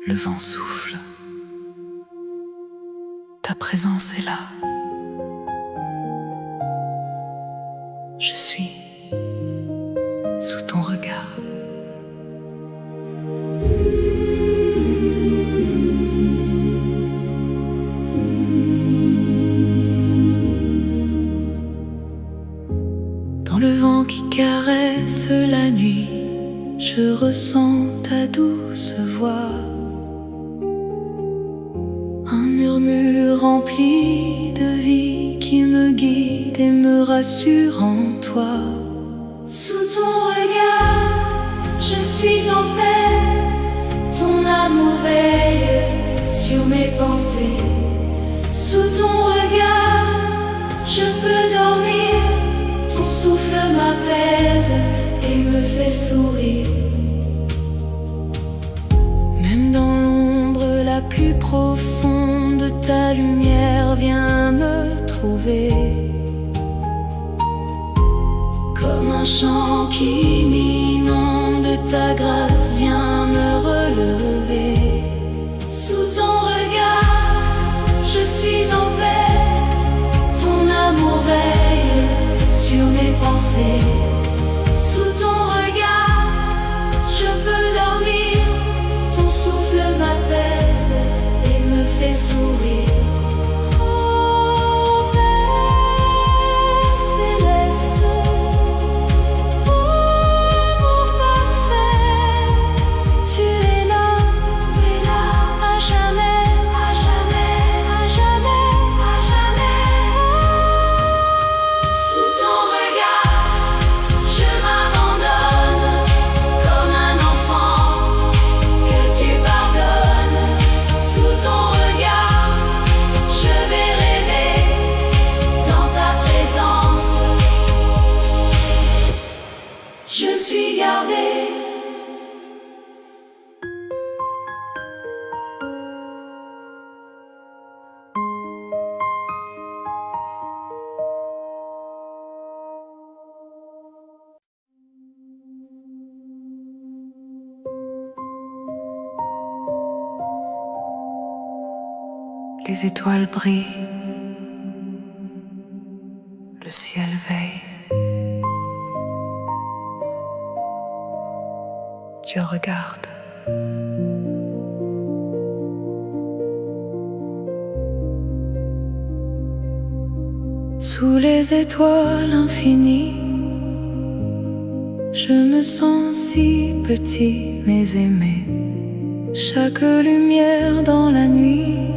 Le vent souffle. Ta présence est là. Je suis sous ton regard. Dans le vent qui caresse la nuit, je ressens ta douce voix. Un murmure rempli de vie qui me guide et me rassure en toi. Sous ton regard, je suis en paix. Ton amour veille sur mes pensées. Sous ton regard, je peux dormir. Ton souffle m'apaise et me fait sourire. Même dans l'ombre la plus profonde, ta lumière vient me trouver. Comme un chant qui m'inonde, ta grâce vient me relever. Sous ton regard, je suis en paix. Ton amour veille sur mes pensées. Sous ton regard, je peux dormir. Ton souffle m'apaise et me fait sourire. Je suis gardée. Les étoiles brillent, le ciel veille. Dieu regarde. Sous les étoiles infinies, je me sens si petit mais aimé. Chaque lumière dans la nuit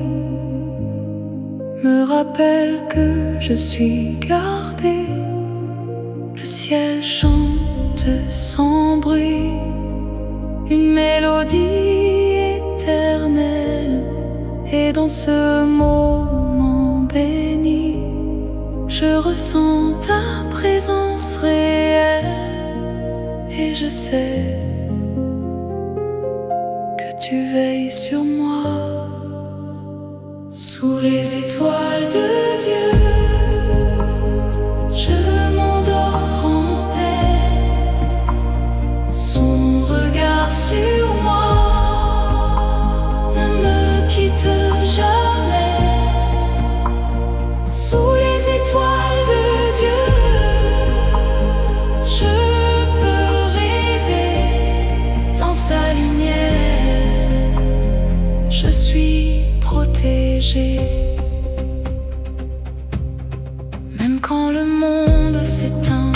me rappelle que je suis gardé. Le ciel chante sans bruit une mélodie éternelle, et dans ce moment béni, je ressens ta présence réelle, et je sais que tu veilles sur moi. Sous les étoiles de Dieu, je m'endors en paix. Son regard sur moi ne me quitte jamais. Sous les étoiles de Dieu, je peux rêver dans sa lumière. Je suis protégé. Même quand le monde s'éteint,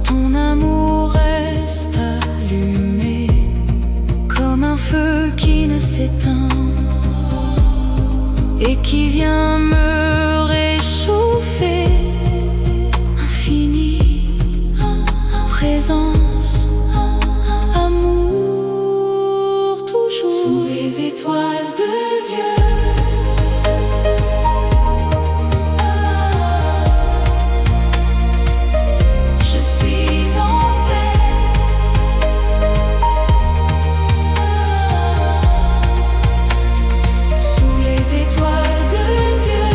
ton amour reste allumé, comme un feu qui ne s'éteint et qui vient me réchauffer. Infinie présence, amour toujours. Sous les étoiles de Dieu, je suis en paix. Sous les étoiles de Dieu,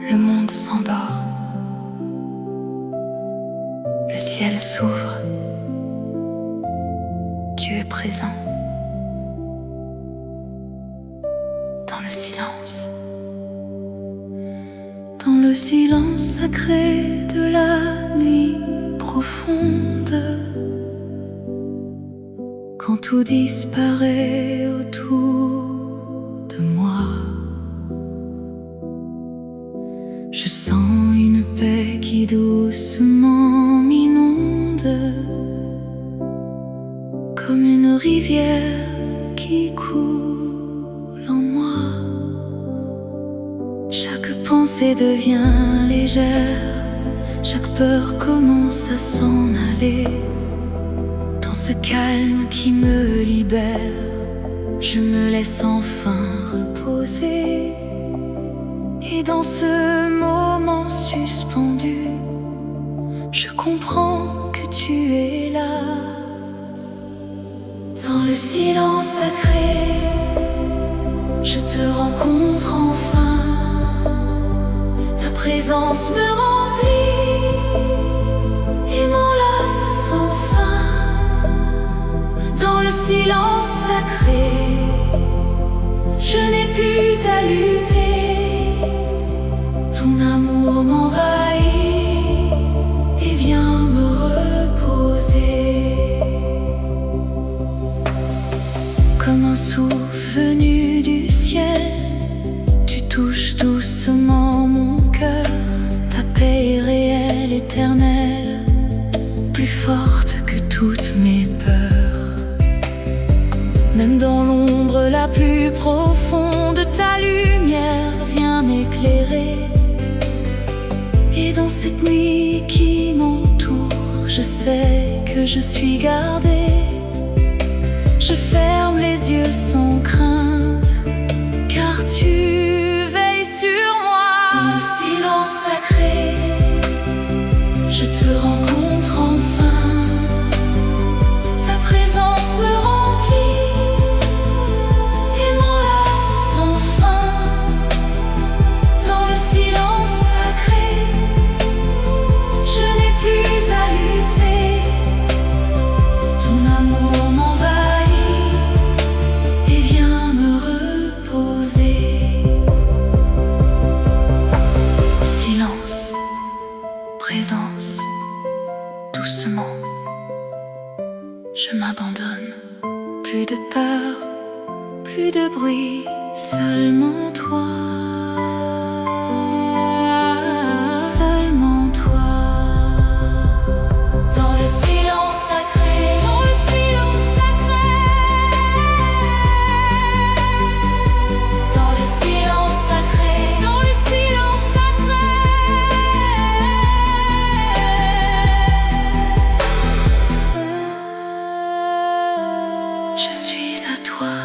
le monde s'endort, le ciel s'ouvre, Dieu est présent dans le silence. Dans le silence sacré de la nuit profonde, quand tout disparaît autour de moi, je sens une paix qui doucement m'inonde, comme une rivière qui coule en moi. Chaque pensée devient légère, chaque peur commence à s'en aller. Dans ce calme qui me libère, je me laisse enfin reposer. Et dans ce moment suspendu, je comprends que tu es là. Dans le silence sacré, je te rencontre enfin. Ta présence me remplit et m'enlace sans fin. Dans le silence sacré, je n'ai plus à lutter. Ton amour m'envahit et vient me reposer. Comme un souffle venu du ciel, tu touches doucement mon cœur. Ta paix est réelle, éternelle, plus forte que toutes mes peurs. Même dans l'ombre la plus profonde, ta lumière vient m'éclairer. Et dans cette nuit qui m'entoure, je sais que je suis gardée. Je ferme les yeux sans crainte, car tu veilles sur moi. Dans le silence sacré, je te rencontre enfin. Ta présence me remplit et m'enlace sans fin. Dans le silence sacré, je n'ai plus à lutter. Ton amour m'envahit et viens me reposer. Silence, présence, doucement, je m'abandonne. Plus de peur, plus de bruit, seulement toi. Seulement toi. Dans le silence sacré, dans le silence sacré, dans le silence sacré, dans le silence sacré, je suis à toi.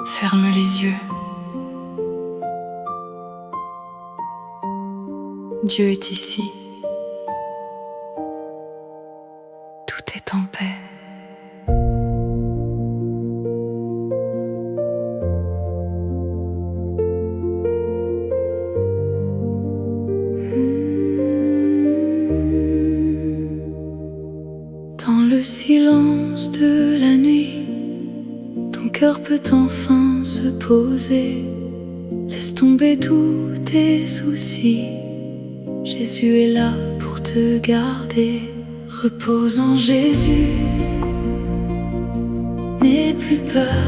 Ferme les yeux. Dieu est ici. Tout est en paix. Dans le silence de la nuit, ton cœur peut enfin se poser. Laisse tomber tous tes soucis. Jésus est là pour te garder. Repose en Jésus. N'aie plus peur.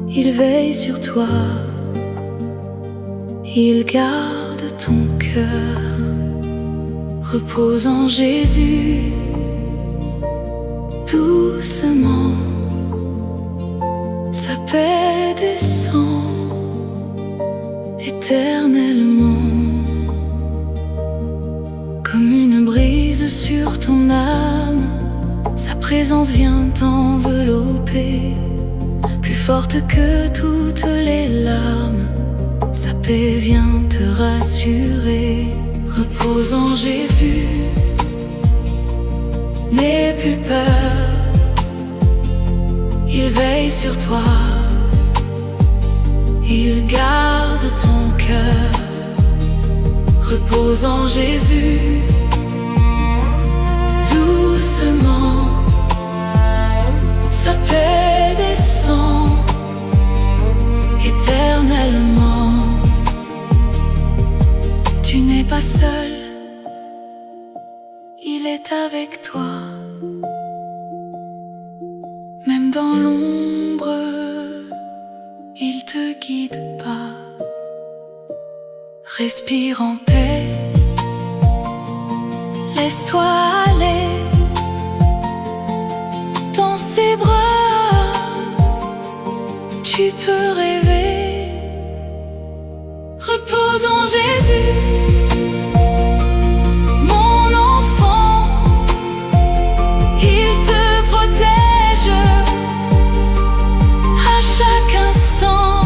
Il veille sur toi. Il garde ton cœur. Repose en Jésus. Doucement, sa paix descend éternellement, comme une brise sur ton âme. Sa présence vient t'envelopper, plus forte que toutes les larmes. sa paix vient te rassurer. Repose en Jésus, n'aie plus peur, il veille sur toi, il garde ton cœur. Repose en Jésus, doucement, sa paix descend éternellement. Tu n'es pas seul, il est avec toi. Même dans l'ombre, il te guide pas. Respire en paix, laisse-toi aller dans ses bras. Tu peux rêver. Repose en Jésus, mon enfant, il te protège à chaque instant.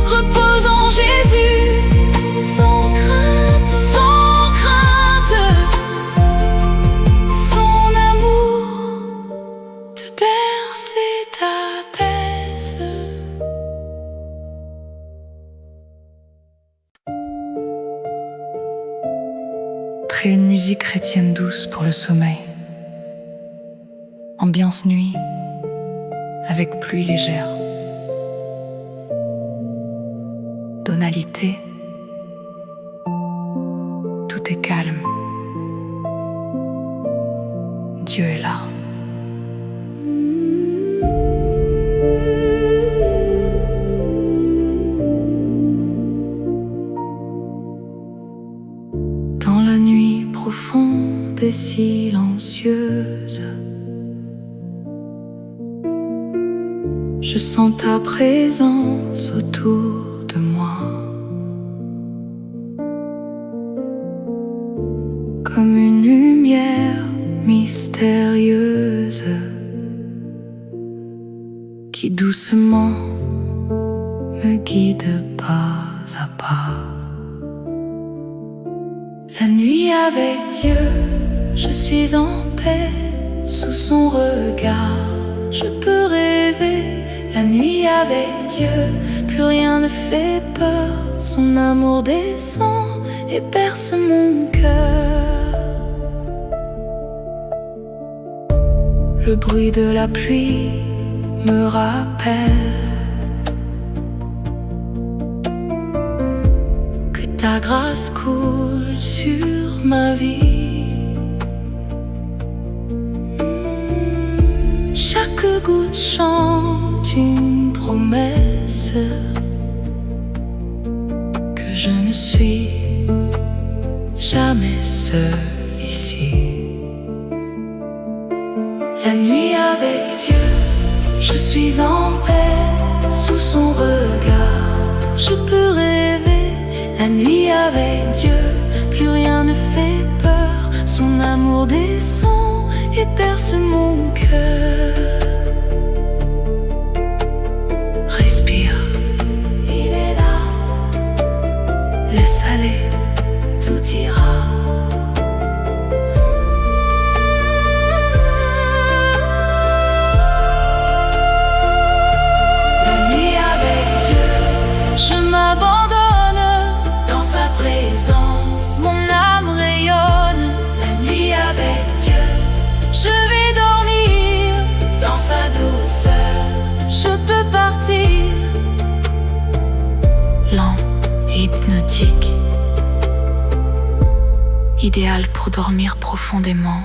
Repose en Jésus, sans crainte, son amour te berce et t'apaise. Crée une musique chrétienne douce pour le sommeil. Ambiance nuit avec pluie légère. Tonalité, tout est calme. Dieu est là. Dans la nuit profonde et silencieuse, je sens ta présence autour de moi, comme une lumière mystérieuse qui doucement me guide pas à pas. La nuit avec Dieu, je suis en paix sous son regard. Je peux rêver. La nuit avec Dieu, plus rien ne fait peur. Son amour descend et berce mon cœur. Le bruit de la pluie me rappelle que ta grâce coule sur ma vie. Chaque goutte chante une promesse que je ne suis jamais seul ici. La nuit avec Dieu, je suis en paix sous son regard. Je peux rêver. La nuit avec Dieu, plus rien ne fait peur. Son amour descend et berce mon cœur. Respire, il est là. Laisse aller, tout ira. La nuit avec Dieu, je m'abandonne dans sa présence. Mon âme rayonne. La nuit avec Dieu, je vais dormir dans sa douceur. Je peux partir, lent et hypnotique, idéal pour dormir profondément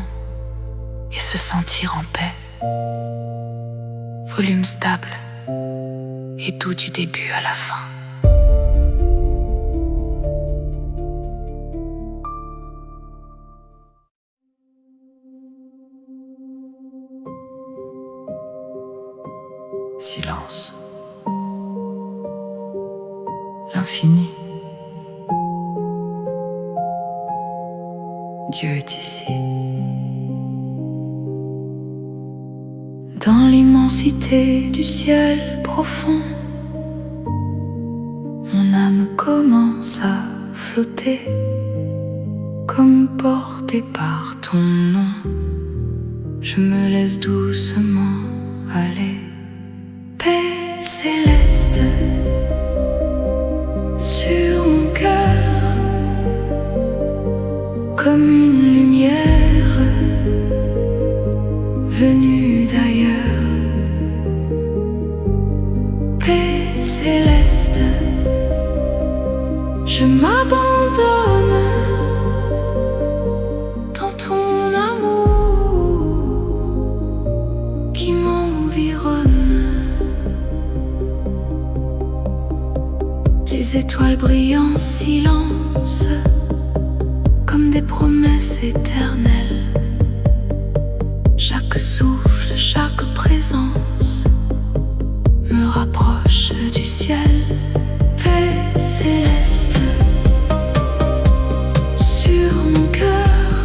et se sentir en paix. Volume stable et doux du début à la fin. Silence. L'infini. Dieu est ici. Dans l'immensité du ciel profond, âme commence à flotter, comme portée par ton nom. Je me laisse doucement aller. Paix céleste sur mon cœur, comme une lumière venue d'ailleurs. Paix céleste, je m'abandonne dans ton amour qui m'environne. Les étoiles brillent en silence, comme des promesses éternelles. Chaque souffle, chaque présence me rapproche du ciel. Paix céleste sur mon cœur,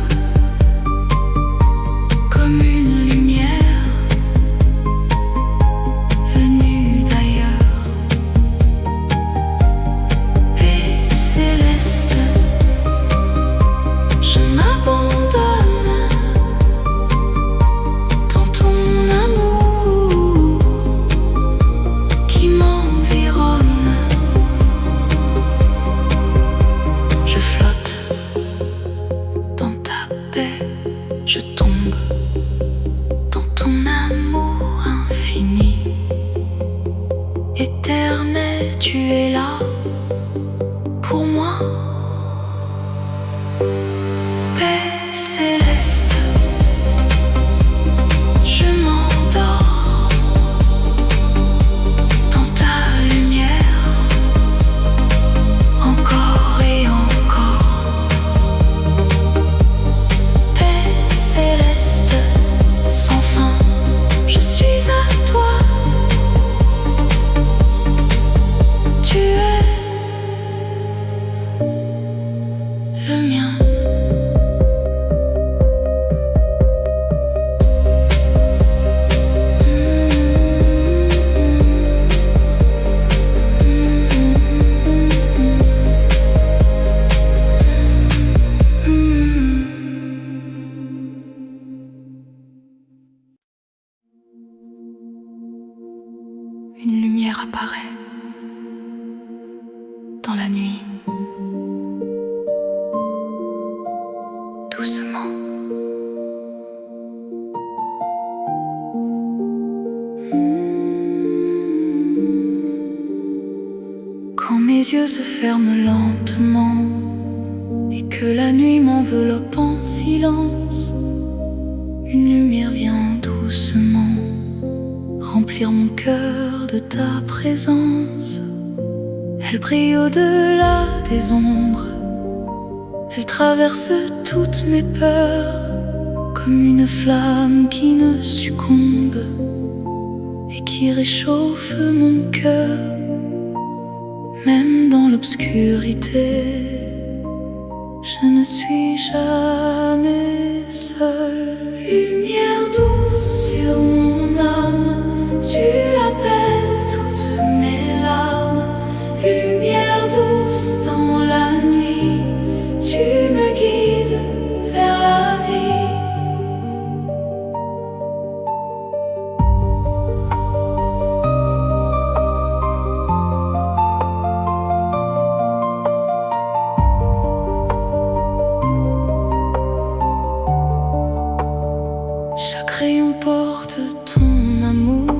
comme une lumière venue d'ailleurs. Paix céleste, je m'abandonne dans ton amour qui m'environne. Je flotte dans ta paix, je tombe dans ton amour infini. Éternel, tu es là pour moi. Paix céleste, je m'endors dans ta lumière, encore et encore. Paix céleste, sans fin, je suis à toi. Tu es le mien. Une lumière apparaît dans la nuit, doucement. Quand mes yeux se ferment lentement et que la nuit m'enveloppe en silence, une lumière vient doucement remplir mon cœur de ta présence. Elle brille au-delà des ombres, elle traverse toutes mes peurs, comme une flamme qui ne succombe et qui réchauffe mon cœur, même dans l'obscurité. Je ne suis jamais seule. Lumière douce sur mon âme, tu apaises toutes mes larmes. Lumière douce dans la nuit, tu me guides vers la vie. Chaque rayon porte ton amour,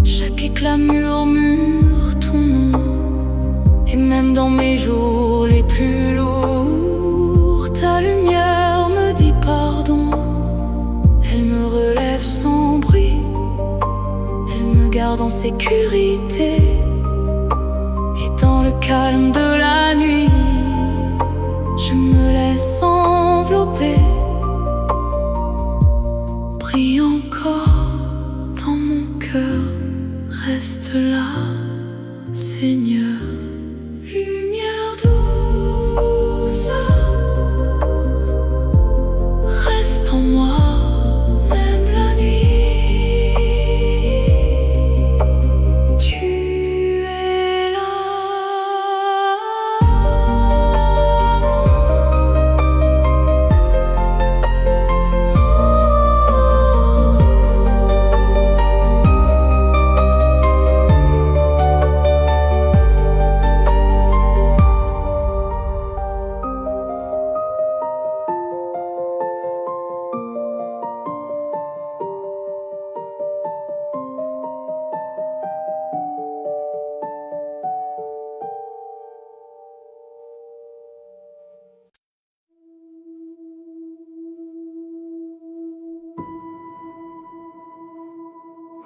chaque éclat murmure ton nom. Et même dans mes jours les plus lourds, ta lumière me dit pardon. Elle me relève sans bruit, elle me garde en sécurité. Et dans le calme de la nuit, je me laisse envelopper. Brille encore dans mon cœur, reste là, Seigneur. Lumière douce, reste en moi, même la nuit. Tu es là.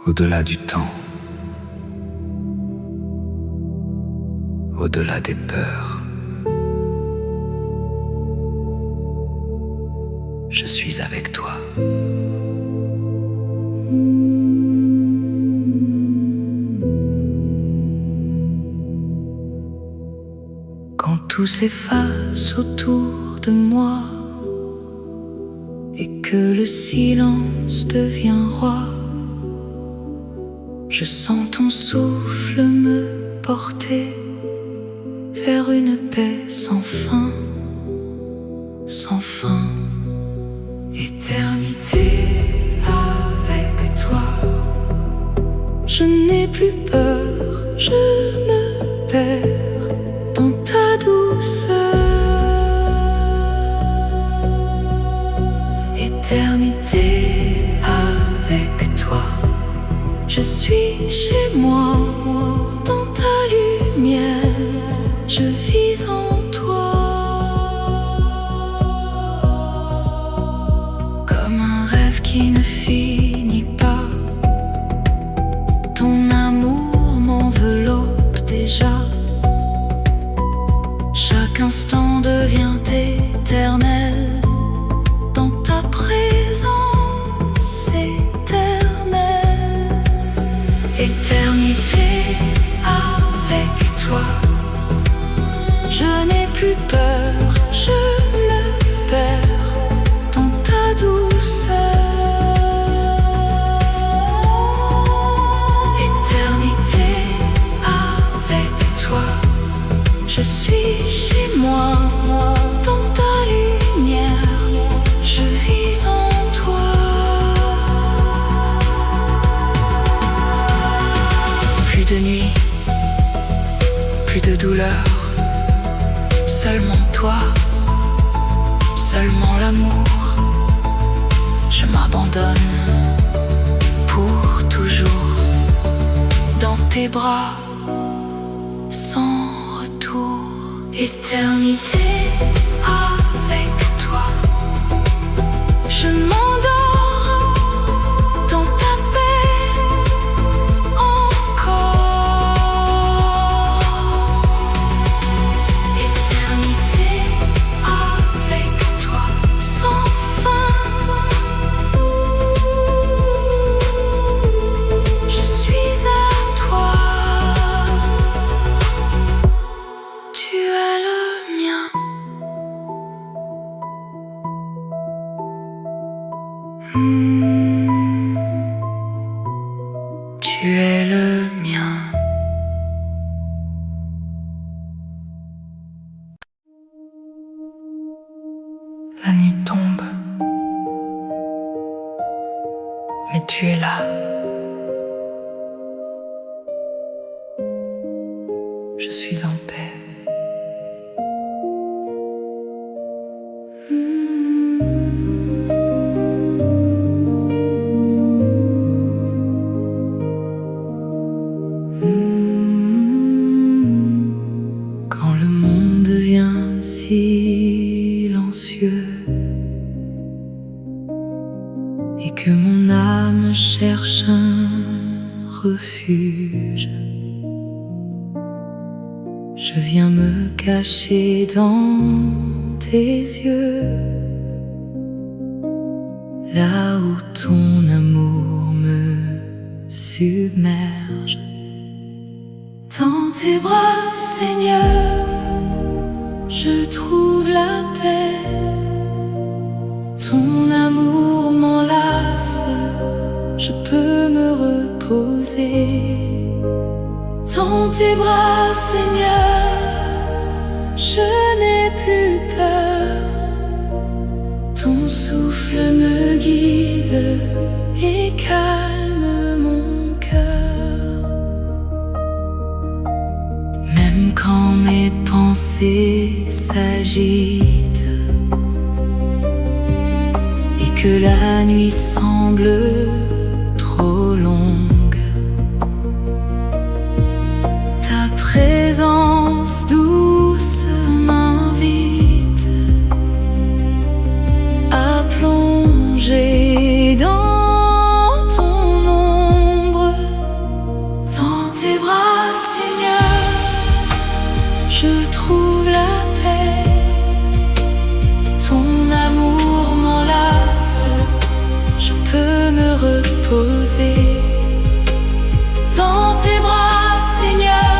au-delà du temps, au-delà des peurs. Je suis avec toi. Quand tout s'efface autour de moi et que le silence devient roi, je sens ton souffle me porter vers une paix sans fin, sans fin. Éternité avec toi, je n'ai plus peur, je me perds dans ta douceur. Éternité avec toi, je suis chez moi, dans ta lumière, je vis en toi. Comme un rêve qui ne finit pas, ton amour m'enveloppe déjà. Chaque instant devient éternel dans ta présence éternelle. Éternité avec toi, je n'ai plus peur, je me perds dans ta douceur. Éternité avec toi, je suis chez moi, dans ta lumière, je vis en toi. Plus de nuit, plus de douleur, seulement toi, seulement l'amour. Je m'abandonne pour toujours dans tes bras sans retour. Éternité avec toi, je m'endors dans ta paix encore. Éternité avec toi, sans fin. Je suis à toi, tu es le mien. Tu es le mien. La nuit tombe, mais tu es là. Je suis en paix. Quand le monde devient silencieux et que mon âme cherche un refuge, je viens me cacher dans tes yeux, là où ton amour me submerge. Dans tes bras, Seigneur, je trouve la paix. Ton amour m'enlace, je peux me reposer. Dans tes bras, Seigneur, je n'ai plus peur. Ton souffle me guide et calme mon cœur. Même quand mes pensées s'agitent et que la nuit semble trop longue, ta présence douce m'invite à plonger dans ton ombre. je trouve la paix. Ton amour m'enlace, je peux me reposer dans tes bras, Seigneur.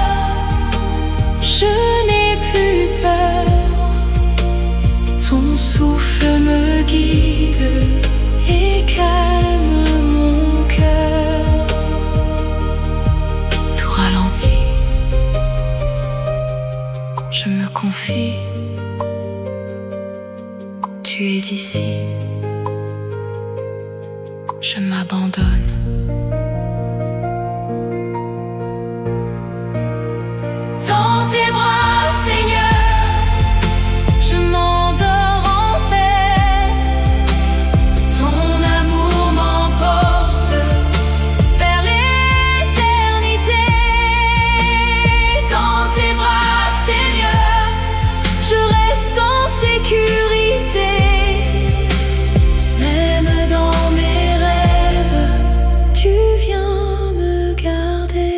Je n'ai plus peur, ton souffle me guide et calme mon cœur. Tout ralentit, je me confie. Tu es ici, je m'abandonne. Dans tes bras, Seigneur, je m'endors en paix. Ton amour m'emporte vers l'éternité. Dans tes bras, Seigneur, je reste en sécurité. Même dans mes rêves, tu viens me garder.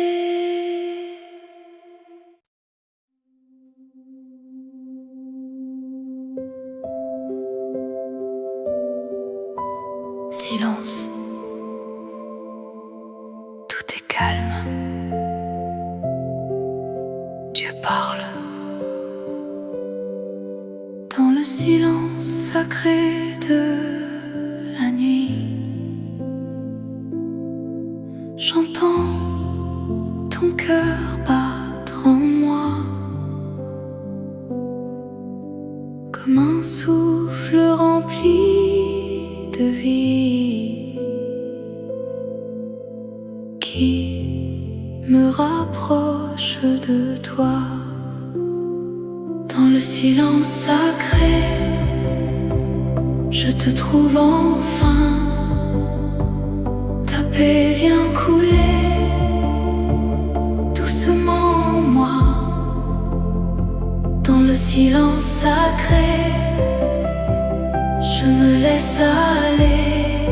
Silence. Tout est calme. Dieu parle. Dans le silence sacré de la nuit, j'entends ton cœur battre en moi comme un souffle rempli de vie qui me rapproche de toi. Dans le silence sacré, je te trouve enfin. Ta paix vient couler doucement en moi. Dans le silence sacré, je me laisse aller.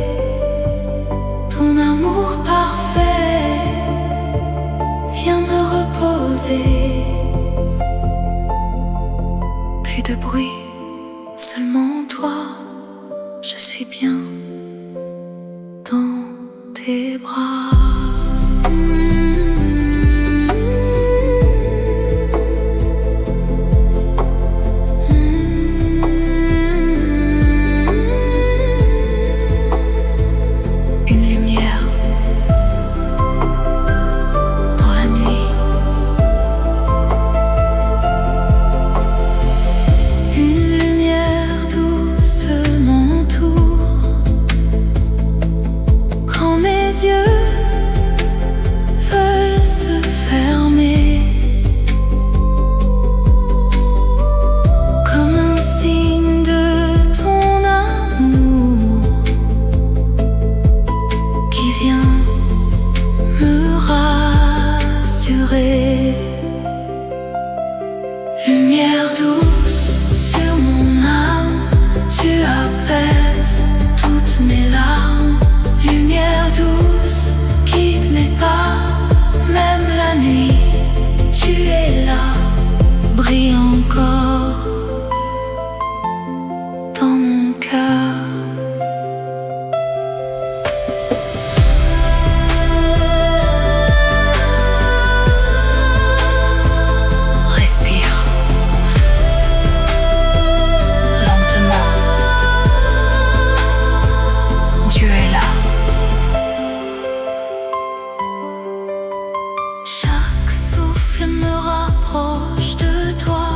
Ton amour parfait vient me reposer. Plus de bruit, seulement toi. Je suis bien dans tes bras. Une lumière dans la nuit. Une lumière douce m'entoure. Quand mes yeux veulent se fermer, comme un signe de ton amour qui vient me rassurer. Lumière douce sur mon âme, tu apaises toutes mes larmes. Lumière douce guide mes pas, même la nuit, tu es là. Brille encore dans mon cœur. Respire lentement. Dieu est là. Chaque souffle me rapproche de toi.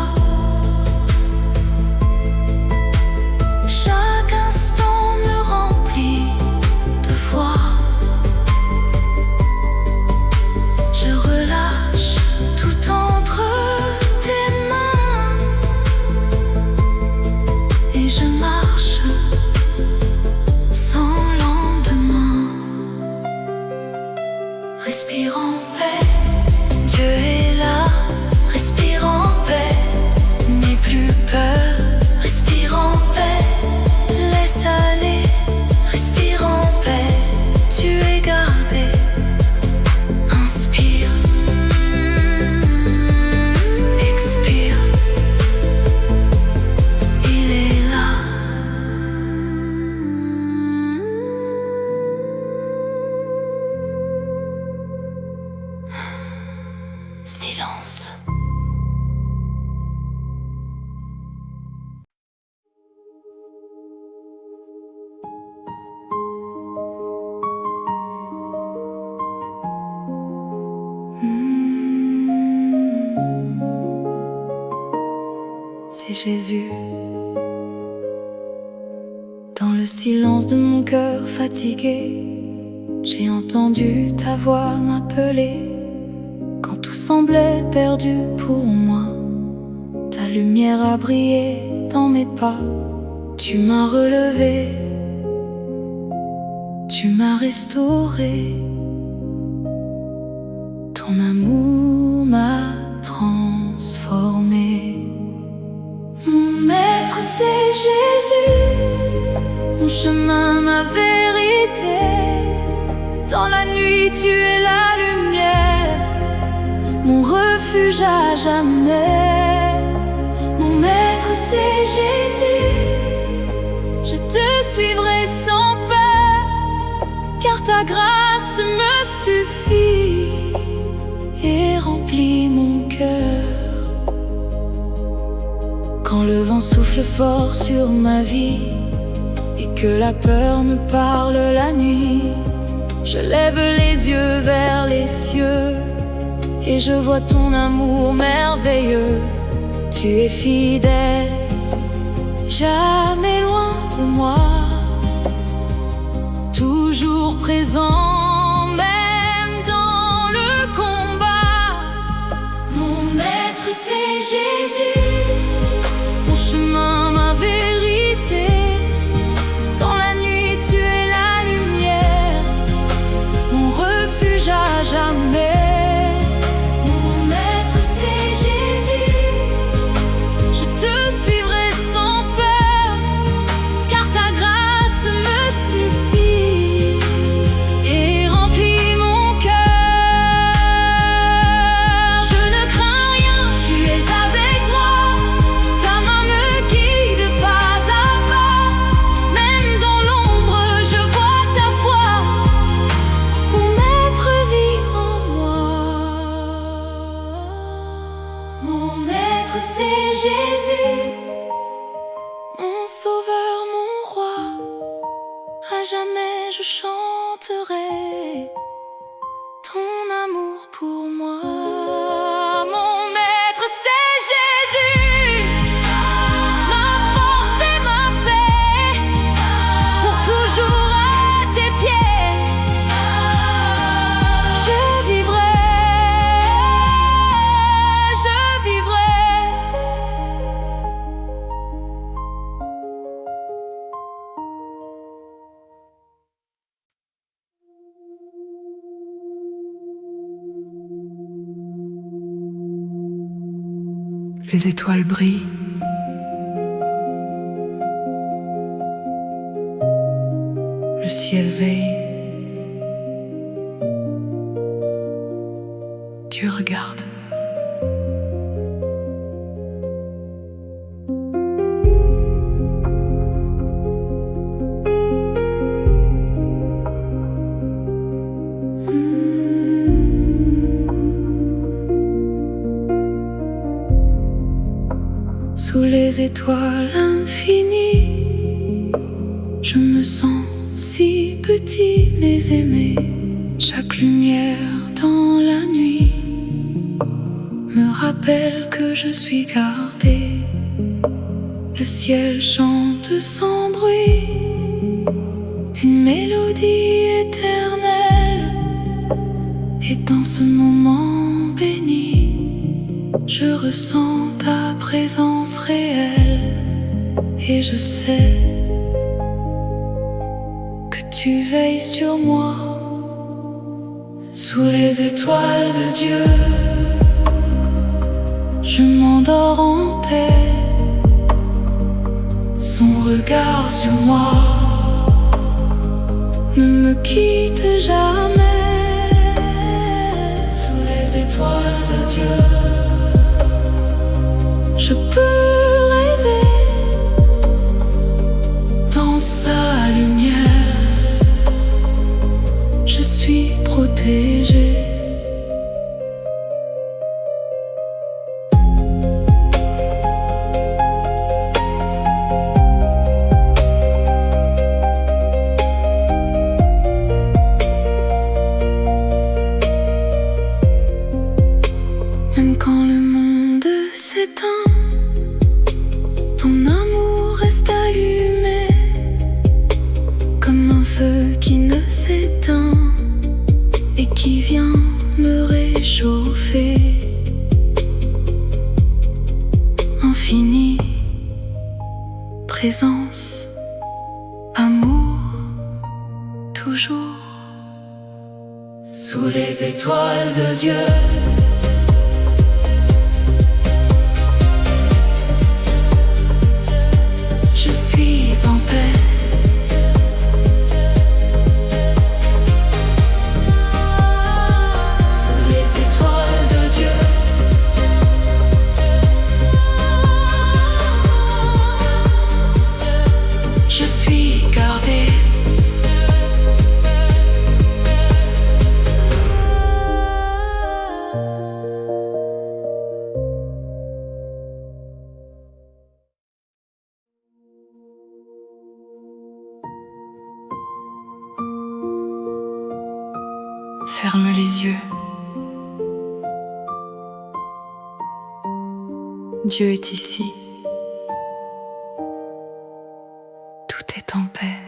c'est Jésus. Dans le silence de mon cœur fatigué, j'ai entendu ta voix m'appeler. Quand tout semblait perdu pour moi, ta lumière a brillé dans mes pas. Tu m'as relevé, tu m'as restauré. Ton amour m'a transformé. Mon maître c'est Jésus, mon chemin, ma vérité. Dans la nuit tu es la lumière, mon refuge à jamais. Mon maître c'est Jésus, je te suivrai sans peur, car ta grâce me suffit et remplit mon cœur. Quand le vent souffle fort sur ma vie et que la peur me parle la nuit, je lève les yeux vers les cieux et je vois ton amour merveilleux. Tu es fidèle, jamais loin de moi, toujours présent, même dans le combat. Mon maître c'est Jésus, mon chemin, ma vérité. Dans la nuit tu es la lumière, mon refuge à jamais. C'est Jésus, mon sauveur, mon roi. À jamais je chanterai ton amour pour moi. Mon maître c'est Jésus, ma force et ma paix, pour toujours à tes pieds je vivrai. Les étoiles brillent, le ciel veille. Dieu regarde. Sous les étoiles infinies, je me sens si petit mais aimé. Chaque lumière dans la nuit me rappelle que je suis gardé. Le ciel chante sans bruit, une mélodie éternelle. Et dans ce moment béni, je ressens ta présence réelle. Et je sais que tu veilles sur moi. Sous les étoiles de Dieu, je m'endors en paix. Son regard sur moi ne me quitte jamais. Sous les étoiles de Dieu, je peux rêver dans sa lumière. Je suis protégé. Même quand le monde s'éteint infini, présence, amour, toujours. Sous les étoiles de Dieu, je suis en paix. Sous les étoiles de Dieu, je suis gardé. Ferme les yeux. Dieu est ici. Tout est en paix.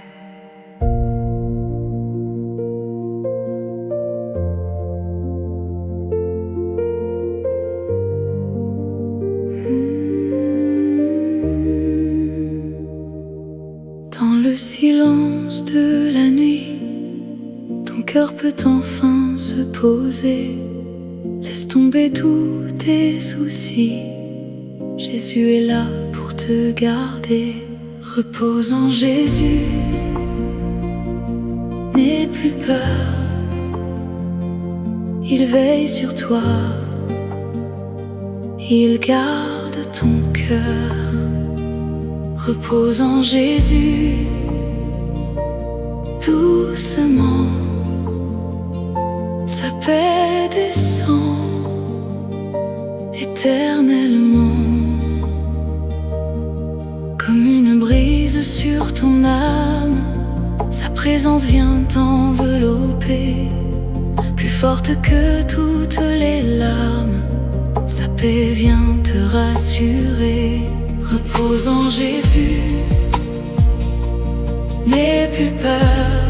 Dans le silence de la nuit, ton cœur peut enfin se poser. Laisse tomber tous tes soucis. Jésus est là pour te garder. Repose en Jésus. N'aie plus peur. Il veille sur toi. Il garde ton cœur. Repose en Jésus. Doucement, sa paix descend éternellement. Comme une brise sur ton âme, sa présence vient t'envelopper. Plus forte que toutes les larmes, sa paix vient te rassurer. Repose en Jésus. N'aie plus peur,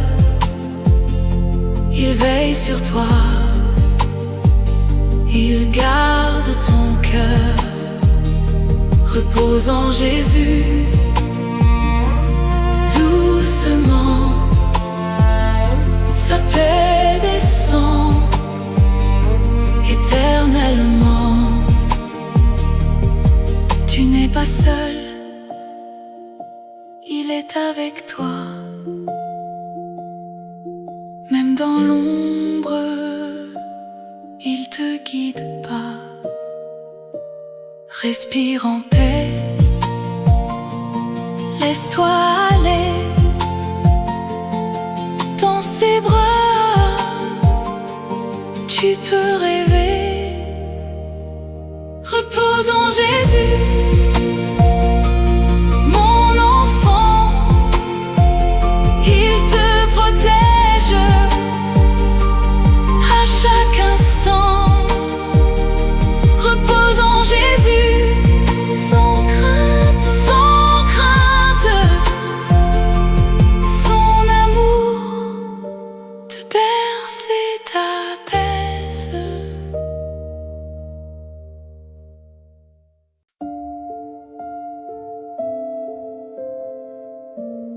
il veille sur toi, il garde ton cœur. Repose en Jésus. Doucement, sa paix descend éternellement. Tu n'es pas seul, il est avec toi. Même dans l'ombre, il te guide pas. Respire en paix, laisse-toi aller dans ses bras. Tu peux rêver. Repose en Jésus.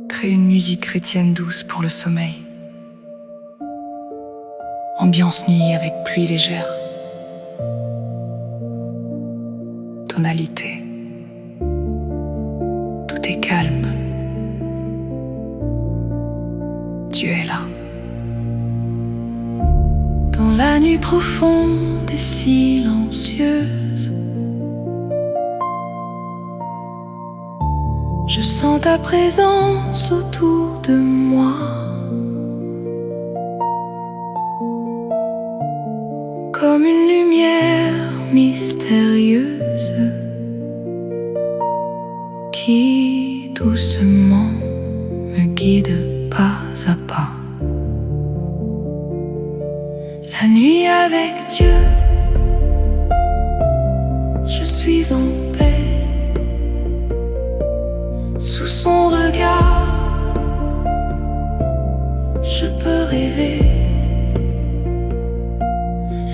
Crée une musique chrétienne douce pour le sommeil. Ambiance nuit avec pluie légère. Tonalité. Tout est calme. Dieu est là. Dans la nuit profonde et silencieuse, je sens ta présence autour de moi. Comme une lumière mystérieuse qui doucement me guide pas à pas. La nuit avec Dieu, je suis en paix. Sous son regard, je peux rêver.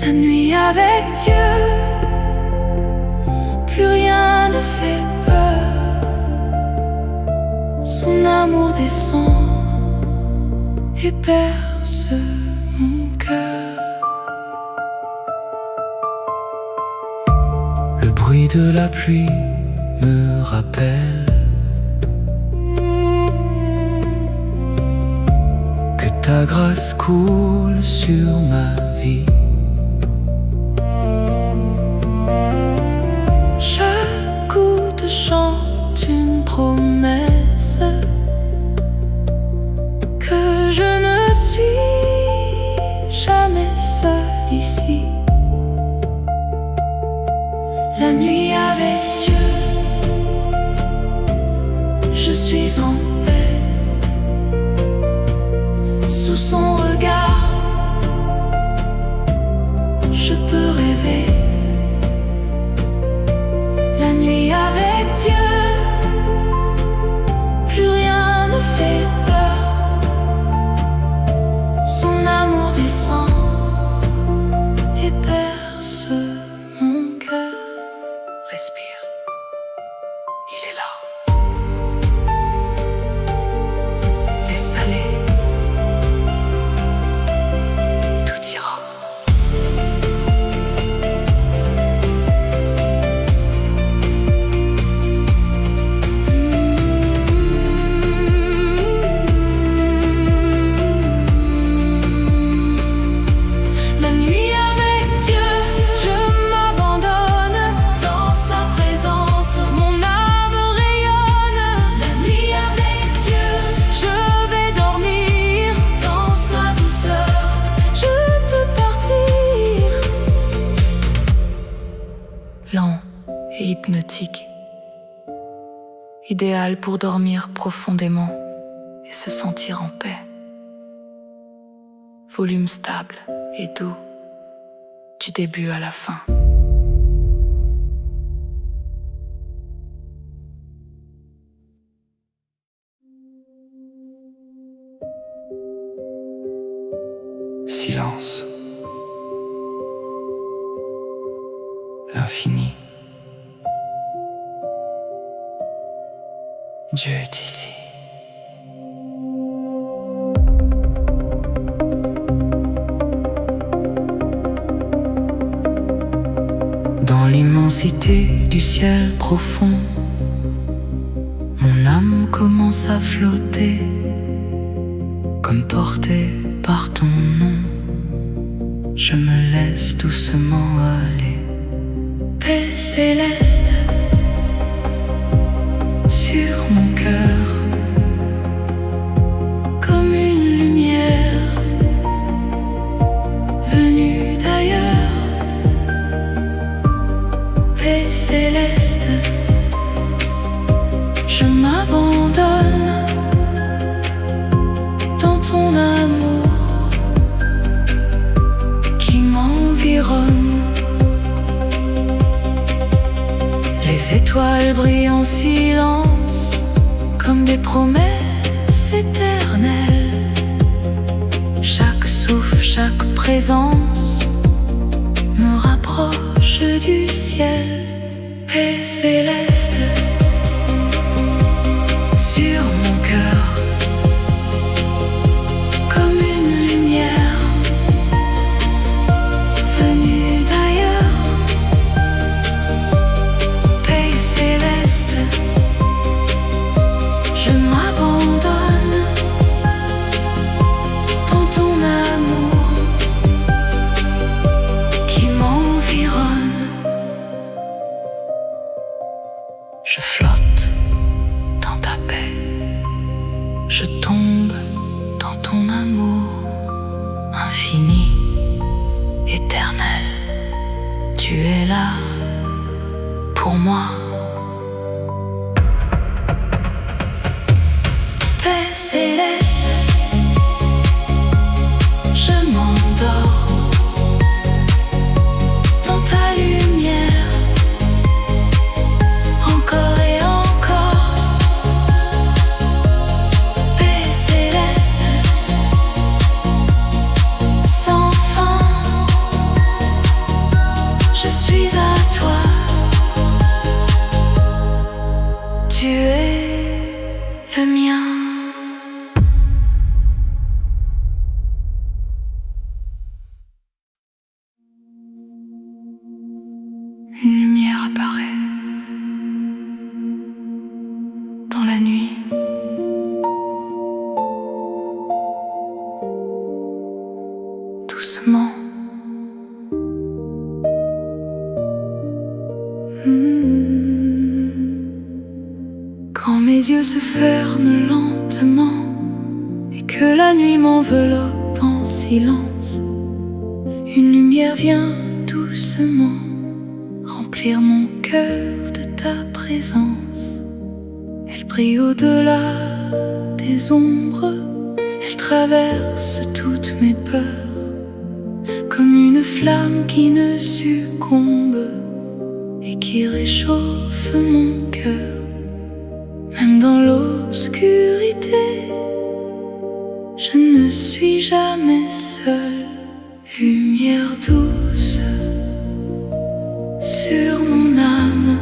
La nuit avec Dieu, plus rien ne fait amour descend et berce mon cœur. Le bruit de la pluie me rappelle que ta grâce coule sur ma vie. Chaque goutte chante une promesse que je ne suis jamais seul ici. La nuit avec Dieu, je suis en paix. Sous son regard, je peux rêver. La nuit avec Dieu, plus rien ne fait peur. Son amour descend et berce mon cœur. Respire, il est là. Laisse aller, tout ira. La nuit avec Dieu, je m'abandonne dans sa présence, mon âme rayonne. La nuit avec Dieu, je vais dormir dans sa douceur, je peux partir. Lent et hypnotique, idéal pour dormir profondément et se sentir en paix. Volume stable et doux, du début à la fin. Silence. L'infini. Dieu est ici. Dans l'immensité du ciel profond, mon âme commence à flotter, comme portée par ton nom. Je me laisse doucement aller. Paix céleste sur mon cœur, comme une lumière venue d'ailleurs. Paix céleste, je m'abandonne dans ton amour qui m'environne. Les étoiles brillent en silence comme des promesses éternelles. Chaque souffle, chaque présence me rapproche du ciel. Paix céleste sur mon cœur, comme une lumière venue d'ailleurs. Paix céleste, je m'abandonne dans ton amour qui m'environne. Je flotte dans ta paix, je tombe dans ton amour infini, éternel. Tu es là pour moi. Paix céleste, je m'endors dans ta lumière, encore et encore. doucement. Quand mes yeux se ferment lentement et que la nuit m'enveloppe en silence, une lumière vient doucement remplir mon cœur de ta présence. Elle brille au-delà des ombres, elle traverse toutes mes peurs, comme une flamme qui ne succombe et qui réchauffe mon cœur. Même dans l'obscurité, je ne suis jamais seule. Lumière douce sur mon âme,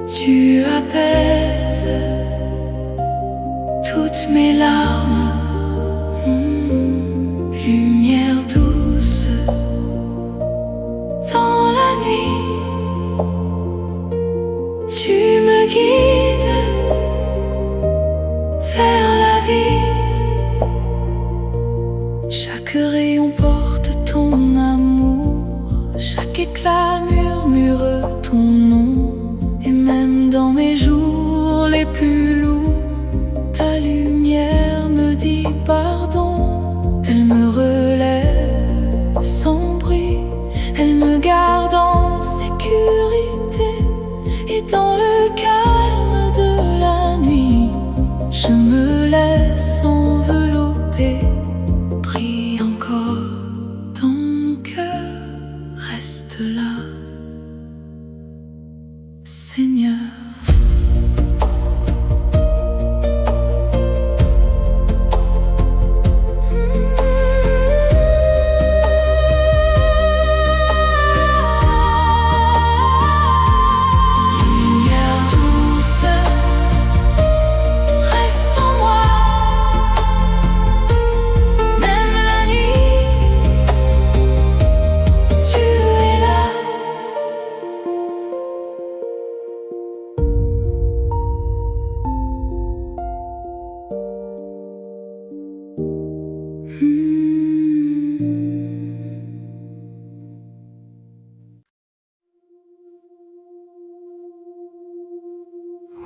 tu apaises toutes mes larmes. Lumière douce dans la nuit, tu me guides vers la vie. Chaque rayon porte ton amour, chaque éclat murmure ton nom. Et même dans mes jours les plus lourds, ta lumière me dit pardon. Elle me relève sans bruit, elle me garde en sécurité. Et dans le calme de la nuit, je me laisse envelopper. Prie encore dans mon cœur, reste là, Seigneur.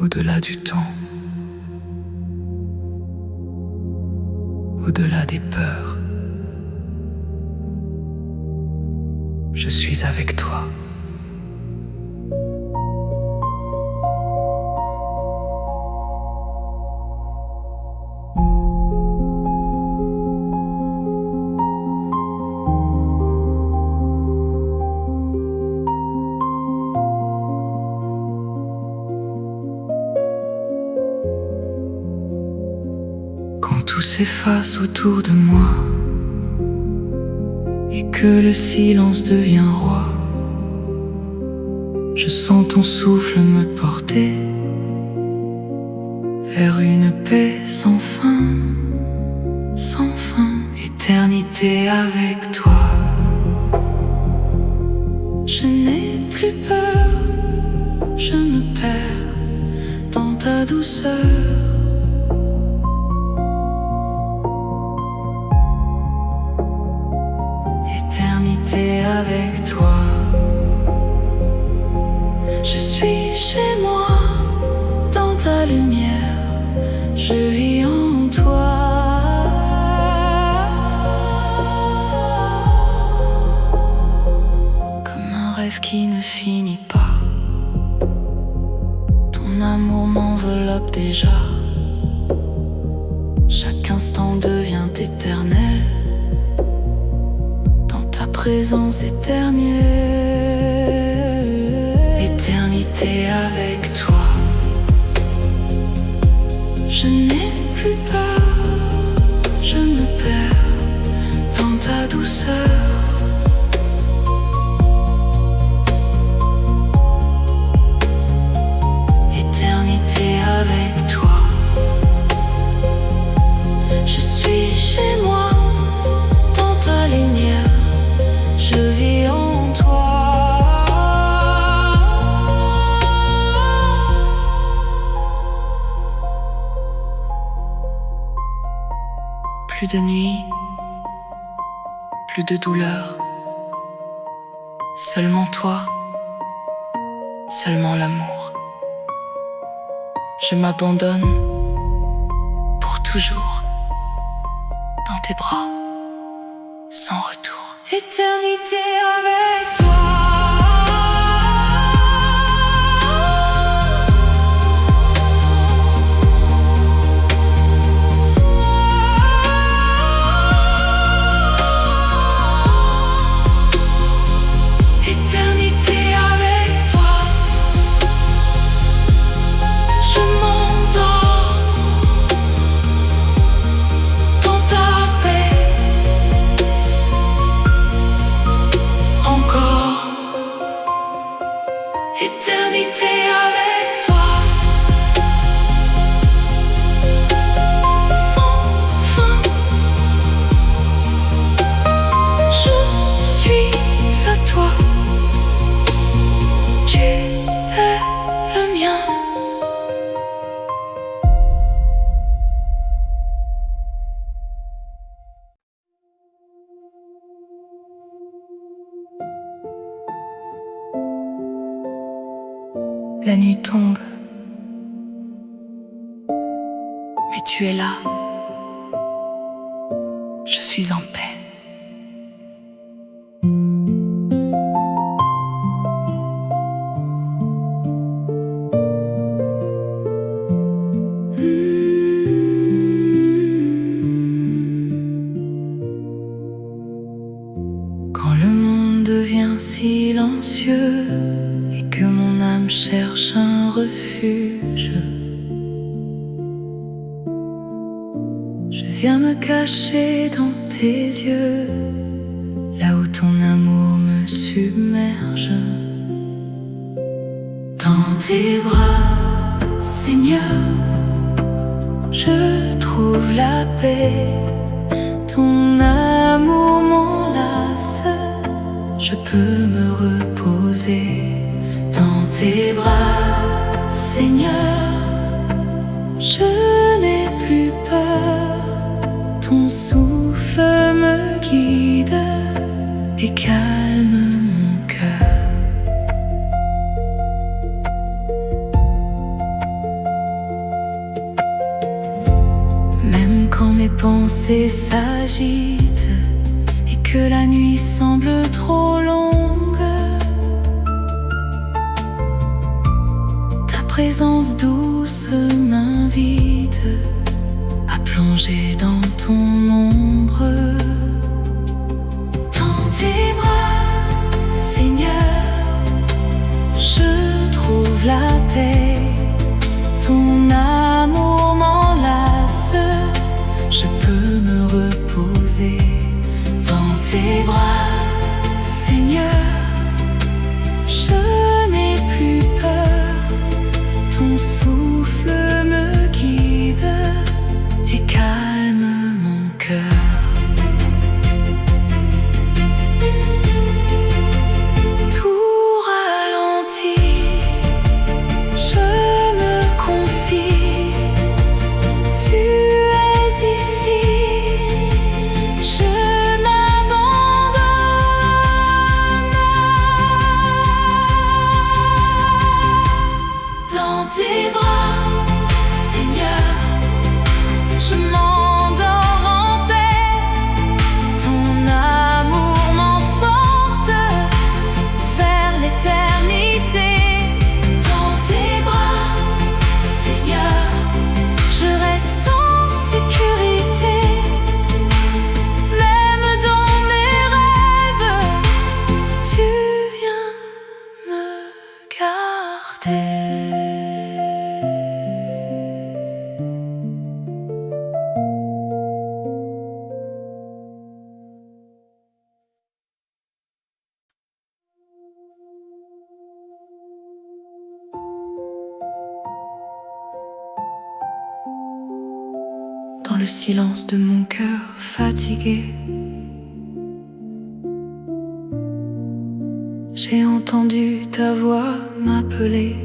Au-delà du temps, au-delà des peurs, je suis avec toi. Tout s'efface autour de moi et que le silence devient roi, je sens ton souffle me porter vers une paix sans fin, éternité avec toi. Je n'ai plus peur, je me perds dans ta douceur. Éternité avec toi, je suis chez moi, dans ta lumière, je vis en toi. Comme un rêve qui ne finit pas, ton amour m'enveloppe déjà. Chaque instant devient éternel, présence éternelle. Éternité avec toi, je n'ai plus peur, je me perds dans ta douceur. Éternité avec toi, je suis chez moi, dans ta lumière, je vis en toi. Plus de nuit, plus de douleur. Seulement toi, seulement l'amour. Je m'abandonne pour toujours dans tes bras, sans retour. Éternité avec toi. Éternité avec toi, Sans fin, je suis à toi. Tu es le mien. La nuit tombe, mais tu es là. Je suis en paix. Quand le monde devient silencieux et que mon âme cherche un refuge, je viens me cacher dans tes yeux, là où ton amour me submerge. Dans tes bras, Seigneur, je trouve la paix. Ton amour m'enlace, je peux me reposer dans tes bras, Seigneur. Je n'ai plus peur, ton souffle me guide et calme mon cœur. Même quand mes pensées s'agitent et que la nuit semble trop longue, ta présence douce m'invite à plonger dans ton ombre. Dans tes bras, Seigneur, je trouve la paix. Ton amour m'enlace, je peux me reposer dans tes bras, Seigneur. Je n'ai plus peur, ton souffle me guide et calme mon cœur. Tout ralentit, je me confie, tu es ici, je m'abandonne. Dans tes bras, Seigneur, je m'endors en paix. Ton amour m'emporte vers l'éternité. Dans tes bras, Seigneur, je reste en sécurité. Même dans mes rêves, tu viens me garder. Dans le silence de mon cœur fatigué, j'ai entendu ta voix m'appeler.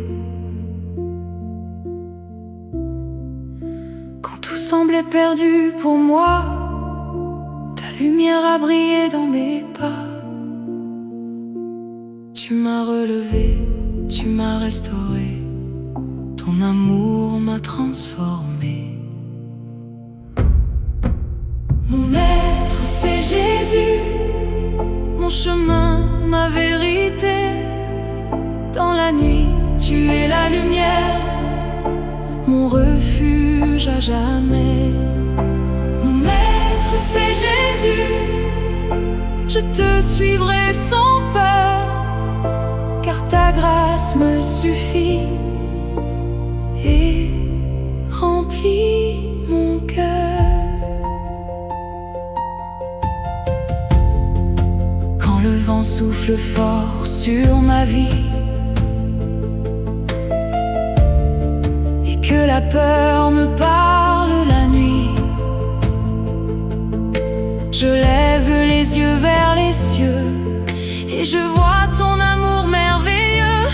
Quand tout semblait perdu pour moi, ta lumière a brillé dans mes pas. Tu m'as relevé, tu m'as restauré, ton amour m'a transformé. Mon maître, c'est Jésus, mon chemin, ma vérité. Dans la nuit, tu es la lumière, mon refuge à jamais. Mon maître, c'est Jésus, je te suivrai sans peur, car ta grâce me suffit et remplit mon cœur. Quand le vent souffle fort sur ma vie et que la peur me parle la nuit, je lève les yeux vers les cieux et je vois ton amour merveilleux.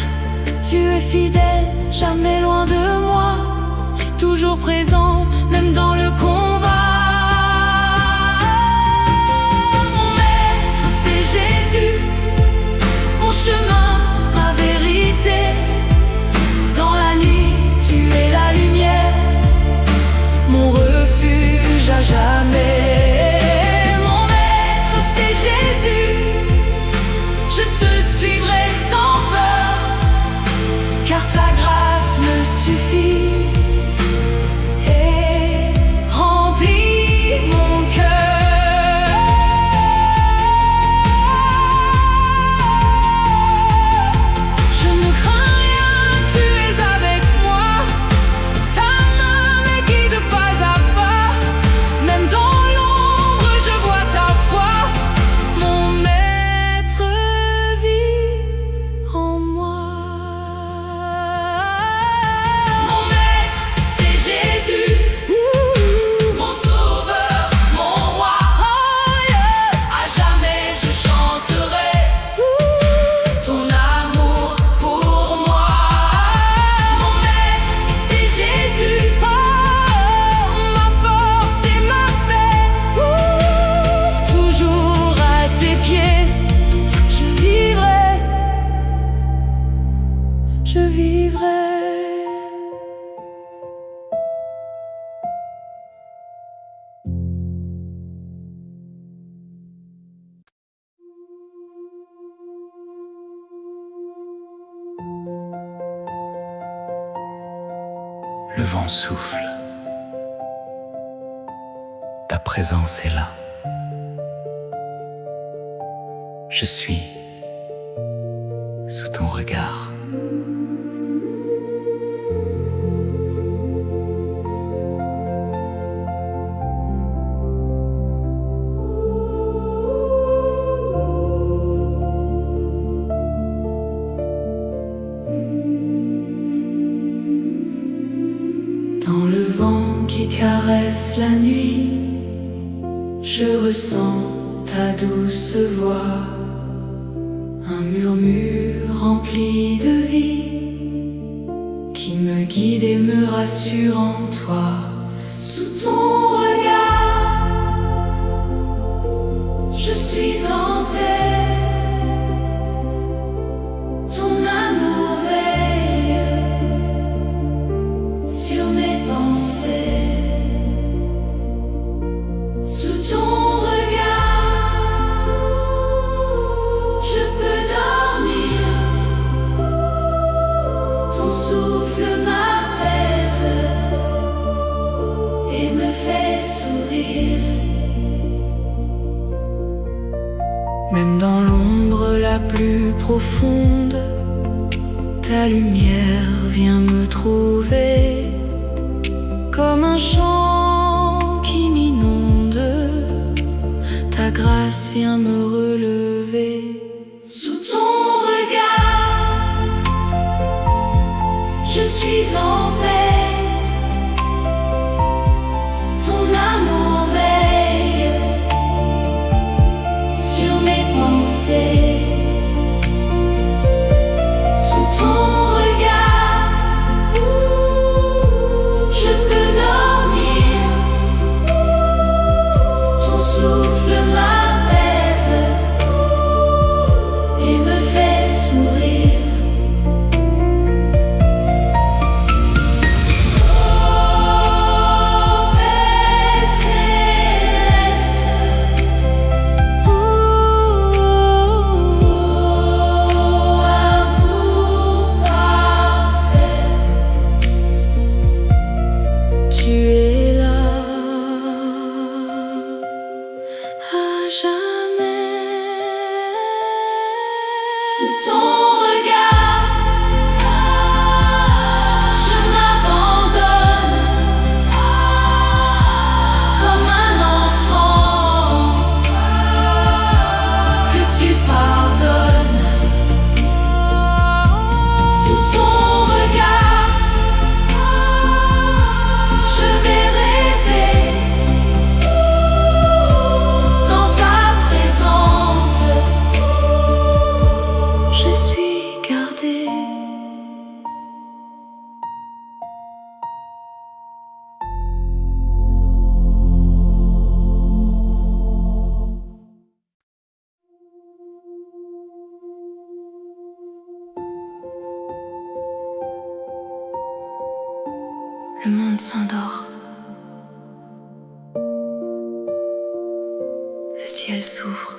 Tu es fidèle, jamais loin de moi, toujours présent, même dans le combat. Mon maître, c'est Jésus, mon chemin, ma vérité. Dans la nuit, tu es la lumière, mon refuge à jamais. Mon maître, c'est Jésus, je te suivrai sans peur, car ta grâce me suffit et remplit mon cœur. Je ne crains rien, tu es avec moi, ta main me guide pas à pas, même dans l'ombre je vois ta foi. Mon maître vit en moi. Mon maître, c'est Jésus, mon sauveur, mon roi. À jamais je chanterai ton amour pour moi. Mon maître, c'est Jésus, ma force et ma paix. Toujours à tes pieds, je vivrai, je vivrai. Le vent souffle, ta présence est là. Je suis sous ton regard. Dans le vent qui caresse la nuit, je ressens ta douce voix, un murmure rempli de vie qui me guide et me rassure en toi. Sous ton regard, je suis en paix. Ton amour veille sur mes pensées. Sous ton regard, je peux dormir. Ton souffle m'apaise et me fait sourire. Même dans l'ombre la plus profonde, ta lumière vient me trouver, comme un chant qui m'inonde. Ta grâce vient me relever. Sous ton regard, je suis en paix. Ton amour veille sur mes pensées. Sous ton regard, je peux dormir. Ton souffle Le monde s'endort. Le ciel s'ouvre.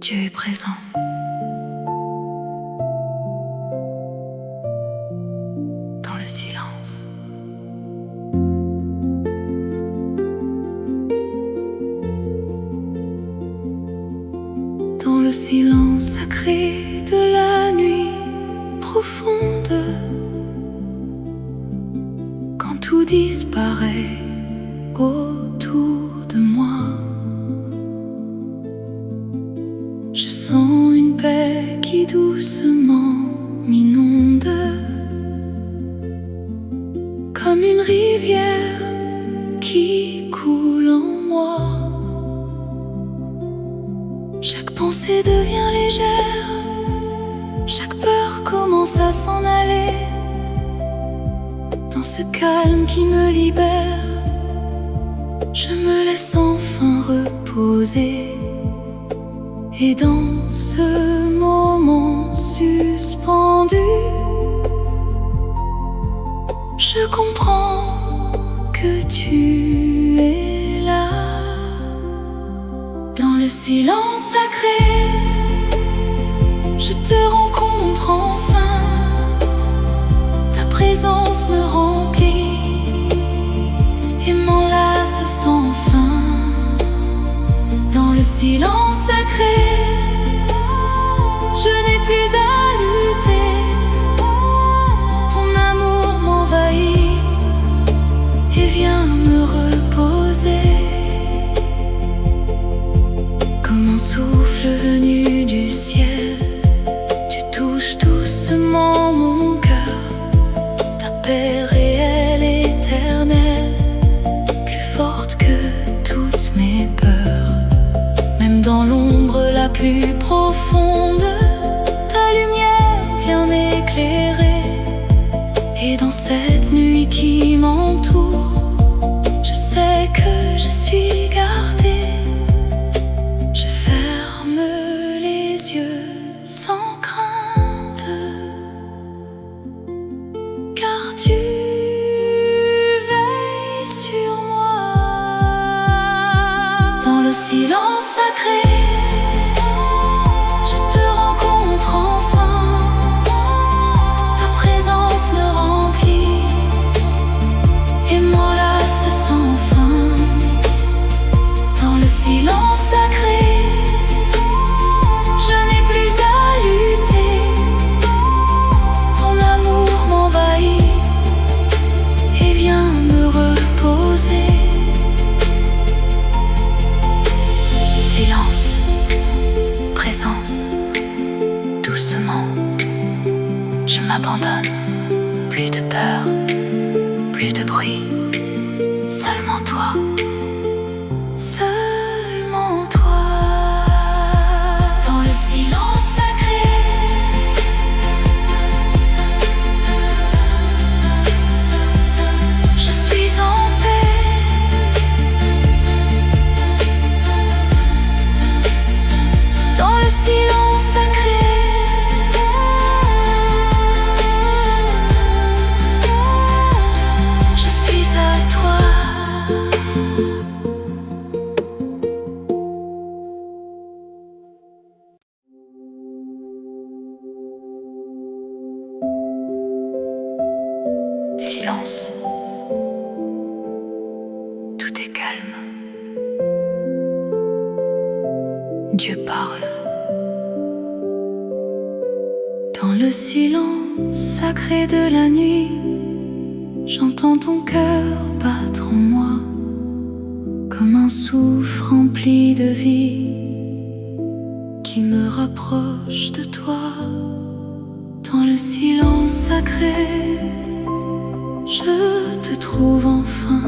Dieu est présent. Dans le silence. Dans le silence sacré de la nuit profonde, quand tout disparaît autour de moi, je sens une paix qui doucement m'inonde, comme une rivière qui coule en moi. Chaque pensée devient légère, chaque peur commence à s'en aller. Dans ce calme qui me libère, je me laisse enfin reposer. Et dans ce moment suspendu, je comprends que tu es là. Dans le silence sacré, je te rencontre enfin. Ta présence me remplit et m'enlace sans fin. Dans le silence sacré, je n'ai plus à lutter. Ton amour m'envahit et vient me reposer. Comme un souffle venu du ciel, tu touches doucement mon cœur. Ta paix réelle, éternelle, plus forte que toutes mes peurs. Même dans l'ombre la plus profonde, ta lumière vient m'éclairer. Et dans cette nuit qui m'entoure, je sais que je suis gardée. Je ferme les yeux sans crainte, car tu veilles sur moi. Dans le silence sacré, je te rencontre enfin. Ta présence me remplit et m'enlace sans fin. Dans le silence sacré, je n'ai plus à lutter. Ton amour m'envahit et vient me reposer. Silence, présence, doucement, je m'abandonne. Plus de peur, plus de bruit, seulement toi, seulement toi. Dans le silence sacré, je suis en paix. Dans le silence sacré, je suis à toi. Silence. Tout est calme. Dieu parle. Dans le silence sacré de la nuit, j'entends ton cœur battre en moi, comme un souffle rempli de vie qui me rapproche de toi. Dans le silence sacré, je te trouve enfin.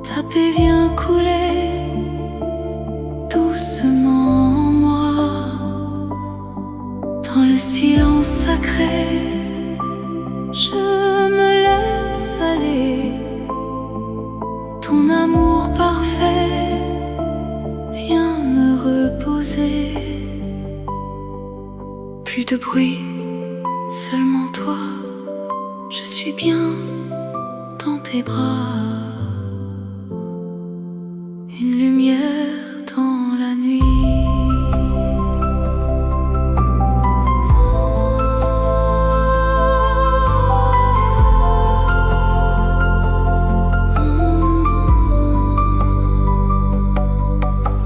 Ta paix vient couler doucement en moi. Dans le silence sacré, je me laisse aller. Ton amour parfait vient me reposer. Plus de bruit, Seulement toi, je suis bien dans tes bras. Une lumière dans la nuit.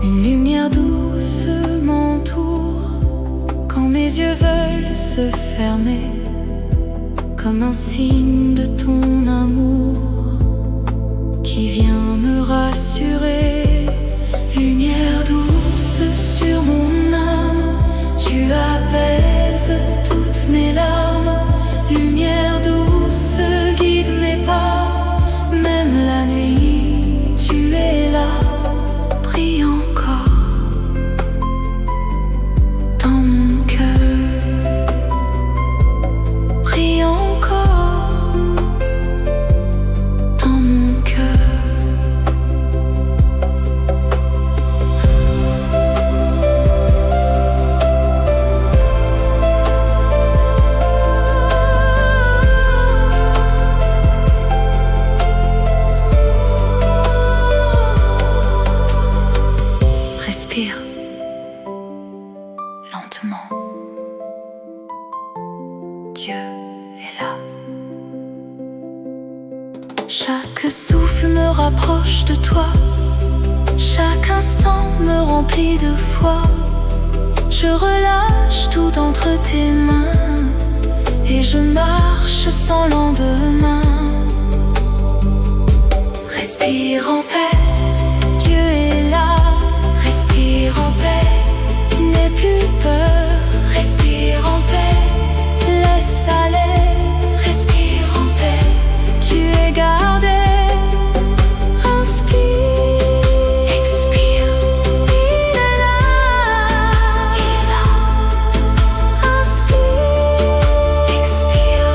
Une lumière douce m'entoure quand mes yeux veulent se fermer, comme un signe de ton amour qui vient me rassurer. Lumière douce sur mon âme, tu apaises toutes mes larmes. Lumière douce guide mes pas, même la nuit, tu es là. Brille encore dans mon cœur, brille encore dans mon cœur. Respire lentement. Dieu est là. Chaque souffle me rapproche de toi. Chaque instant me remplit de foi. Je relâche tout entre tes mains et je marche sans lendemain. Respire en paix, Dieu est là. Respire en paix, n'aie plus peur. Respire en paix, laisse aller. Respire en paix, tu es gardé. Inspire, expire, il est là. Il est là. Inspire, expire,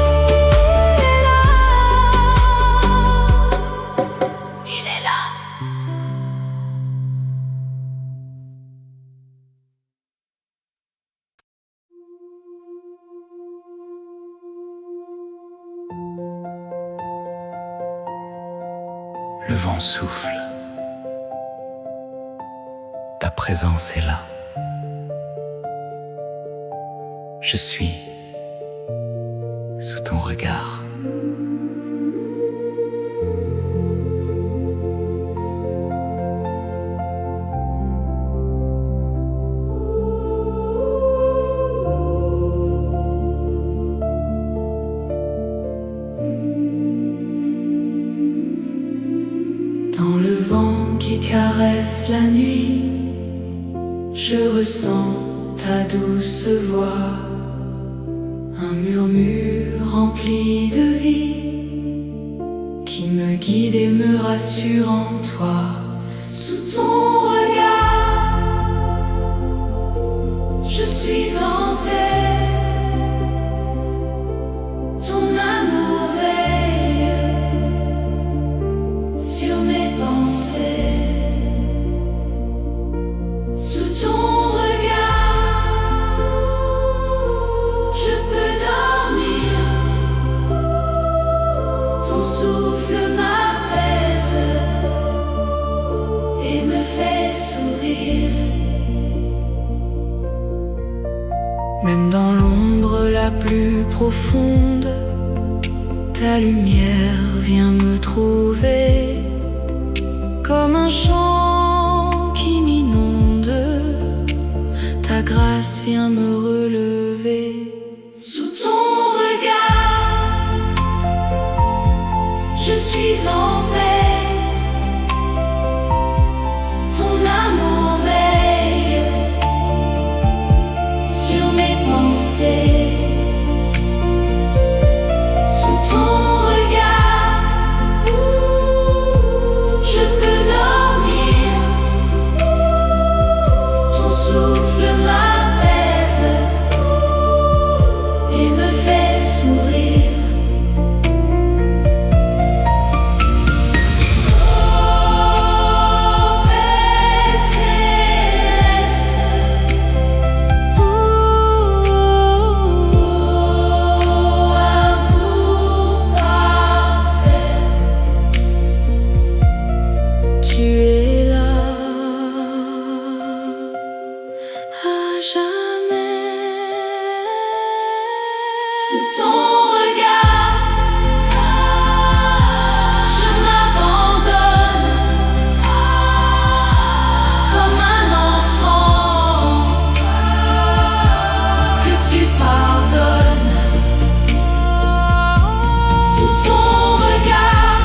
il est là. Il est là. Le vent souffle. Ta présence est là. Je suis sous ton regard. Dans le vent qui caresse la nuit, je ressens ta douce voix, un murmure rempli de vie qui me guide et me rassure en toi. Sous ton regard, je suis en paix. Ton amour veille sur mes pensées. Sous ton regard, je peux dormir. Ton souffle m'apaise et me fait sourire. Même dans l'ombre la plus profonde, ta lumière vient me trouver. Comme un chant qui m'inonde, ta grâce vient me relever. Sous ton regard, je suis en paix. Ton amour veille sur mes pensées. Sous ton regard, je peux dormir. Ton souffle m'apaise et Sous ton regard, je m'abandonne comme un enfant que tu pardonnes. Sous ton regard,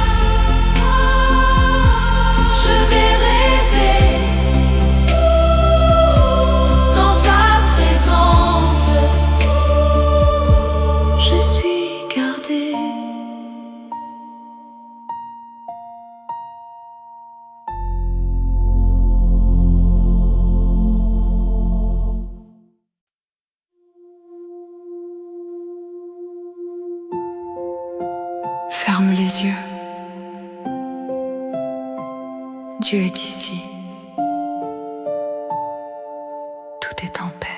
je vais rêver dans ta présence. Je suis gardée. Ferme les yeux. Dieu est ici. Tout est en paix.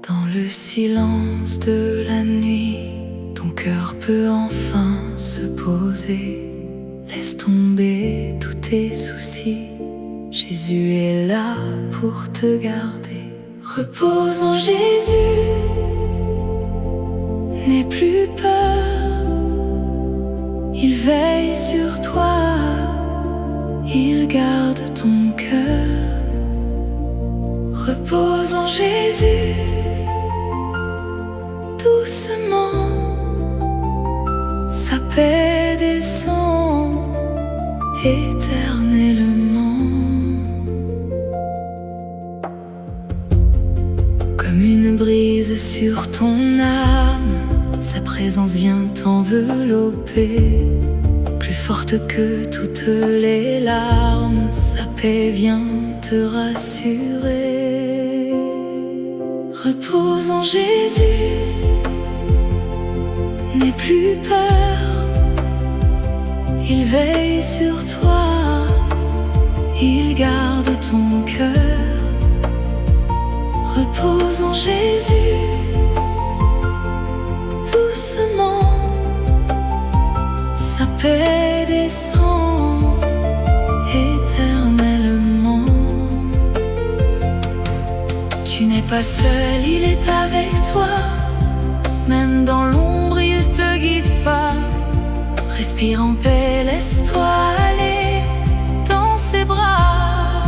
Dans le silence de la nuit, ton cœur peut enfin se poser. Laisse tomber tous tes soucis. Jésus est là pour te garder. Repose en Jésus. N'aie plus peur. Il veille sur toi. Il garde ton cœur. Repose en Jésus. Doucement, sa paix descend éternellement. Comme une brise sur ton âme, sa présence vient t'envelopper. Plus forte que toutes les larmes, sa paix vient te rassurer. Repose en Jésus. N'aie plus peur, il veille sur toi, il garde ton cœur. Repose en Jésus, doucement, sa paix descend éternellement. Tu n'es pas seul, il est avec toi. Même dans l'ombre, il te guide pas. Respire en paix, laisse-toi aller dans ses bras.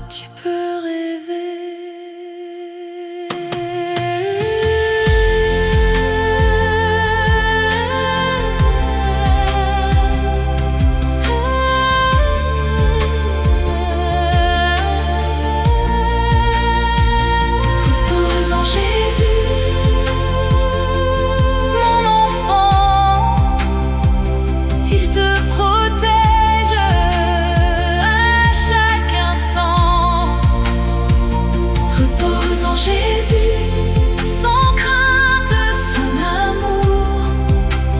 Tu peux rêver. Repose en Jésus. Jésus, sans crainte, son amour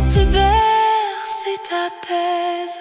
te berce et t'apaise.